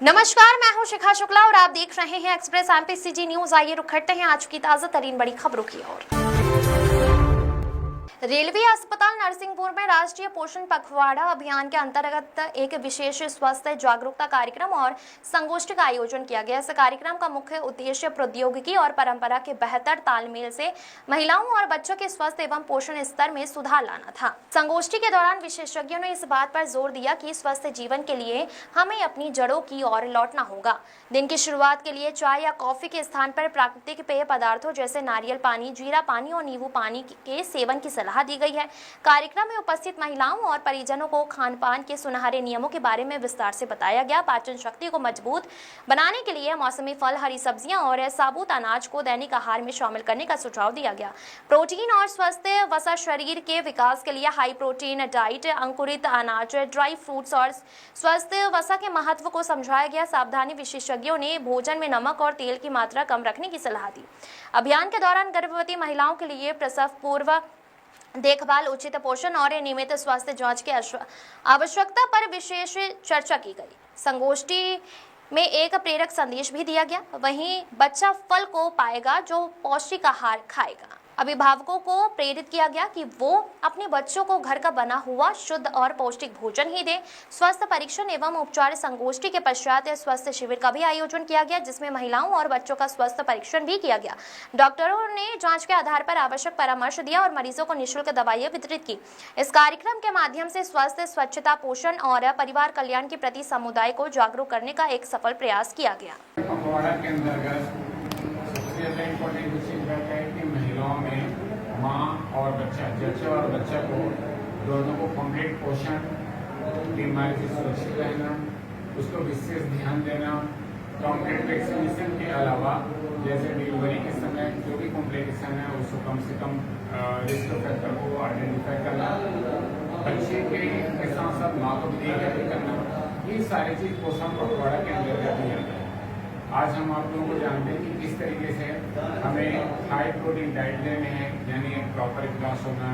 नमस्कार, मैं हूं शिखा शुक्ला और आप देख रहे हैं एक्सप्रेस एमपीसीजी न्यूज। आइए रुक करते हैं आज की ताजा तरीन बड़ी खबरों की ओर। रेलवे अस्पताल नरसिंहपुर में राष्ट्रीय पोषण पखवाड़ा अभियान के अंतर्गत एक विशेष स्वास्थ्य जागरूकता कार्यक्रम और संगोष्ठी का आयोजन किया गया। इस कार्यक्रम का मुख्य उद्देश्य प्रौद्योगिकी और परंपरा के बेहतर तालमेल से महिलाओं और बच्चों के स्वास्थ्य एवं पोषण स्तर में सुधार लाना था। संगोष्ठी के दौरान विशेषज्ञों ने इस बात पर जोर दिया कि स्वस्थ जीवन के लिए हमें अपनी जड़ों की ओर लौटना होगा। दिन की शुरुआत के लिए चाय या कॉफी के स्थान पर प्राकृतिक पेय पदार्थों जैसे नारियल पानी, जीरा पानी और नींबू पानी के सेवन की सलाह दी गई है। कार्यक्रम में उपस्थित महिलाओं और परिजनों को खान पान के सुनहरे नियमों के बारे में विस्तार से बताया गया। पाचन शक्ति को मजबूत बनाने के लिए मौसमी फल, हरी सब्जियां और साबुत अनाज को दैनिक आहार में शामिल करने का सुझाव दिया गया। प्रोटीन और स्वस्थ वसा शरीर के विकास के लिए हाई प्रोटीन डाइट, अंकुरित अनाज, ड्राई फ्रूट्स और स्वस्थ वसा के महत्व को समझाया गया। सावधानी विशेषज्ञों ने भोजन में नमक और तेल की मात्रा कम रखने की सलाह दी। अभियान के दौरान गर्भवती महिलाओं के लिए प्रसव पूर्व देखभाल, उचित पोषण और नियमित स्वास्थ्य जांच की आवश्यकता पर विशेष चर्चा की गई। संगोष्ठी में एक प्रेरक संदेश भी दिया गया। वहीं बच्चा फल को पाएगा जो पौष्टिक आहार खाएगा। अभिभावकों को प्रेरित किया गया कि वो अपने बच्चों को घर का बना हुआ शुद्ध और पौष्टिक भोजन ही दें। स्वास्थ्य परीक्षण एवं उपचार संगोष्ठी के पश्चात स्वास्थ्य शिविर का भी आयोजन किया गया, जिसमें महिलाओं और बच्चों का स्वास्थ्य परीक्षण भी किया गया। डॉक्टरों ने जांच के आधार पर आवश्यक परामर्श दिया और मरीजों को निःशुल्क दवाइयां वितरित की। इस कार्यक्रम के माध्यम से स्वास्थ्य, स्वच्छता, पोषण और परिवार कल्याण के प्रति समुदाय को जागरूक करने का एक सफल प्रयास किया गया। महिलाओं में माँ और बच्चा, जच्चा और बच्चा को दोनों को कंप्लीट पोषण, बीमारी से सुरक्षित रहना, उसको विशेष ध्यान देना, कंप्लीट वैक्सीनेशन के अलावा जैसे डिलीवरी के समय जो भी कॉम्प्लिकेशन है उसको कम से कम रिस्क फैक्टर को आइडेंटिफाई करना, बच्चे के साथ साथ माँ को भी देखभाल करना, ये सारी चीज पोषण पखवाड़ा के अंतर्गत ही आता है। आज हम आप लोगों को जानते हैं कि किस तरीके से हमें हाई प्रोटीन डाइट लेने हैं, यानी प्रॉपर ग्लास होना,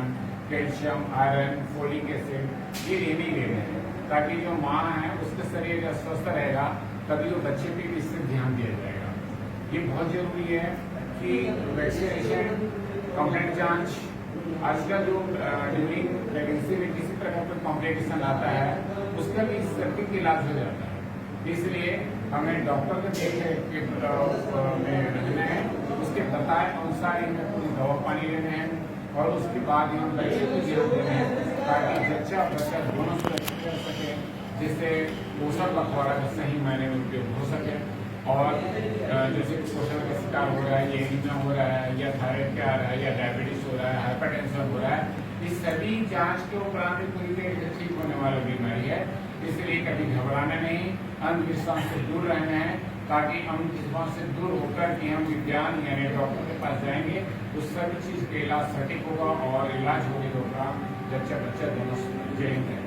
कैल्शियम, आयरन, फोलिक एसिड, ये लेने हैं ताकि जो माँ है उसका शरीर जब स्वस्थ रहेगा तभी वो बच्चे पे भी इससे ध्यान दिया जाएगा। ये बहुत जरूरी है कि वैक्सीनेशन, कंप्लीट जांच, आजकल जो ड्यूरिंग प्रेगनेंसी में किसी प्रकार का कॉम्प्लिकेशन आता है उसका भी सटीक इलाज हो जाता है। इसलिए हमें डॉक्टर के देखे में रहना है, उसके बताए अनुसार इनमें पूरी दवा पानी लेने हैं और उसके बाद हम बच्चे को ध्यान देना है ताकि बच्चा दोनों सुरक्षित रह सके, जिससे पोषण पखवाड़ा का सही मायने में उपयोग हो सके। और जैसे पोषण का शिकार हो रहा है, ये एनीमिया हो रहा है या थायराइड क्या आ रहा है या डायबिटीज हो रहा है, हाइपरटेंशन हो रहा है, इस सभी जांच के उपरांत पूरी तरीके से ठीक होने वाली बीमारी है। इसलिए कभी घबराना नहीं, अंधविश्वास से दूर रहना है ताकि अंधविश्वास से दूर होकर कि हम विज्ञान यानी डॉक्टर के पास जाएंगे उस सभी चीज का इलाज सटीक होगा और इलाज होने होगा बच्चा दोनों जय हिंद।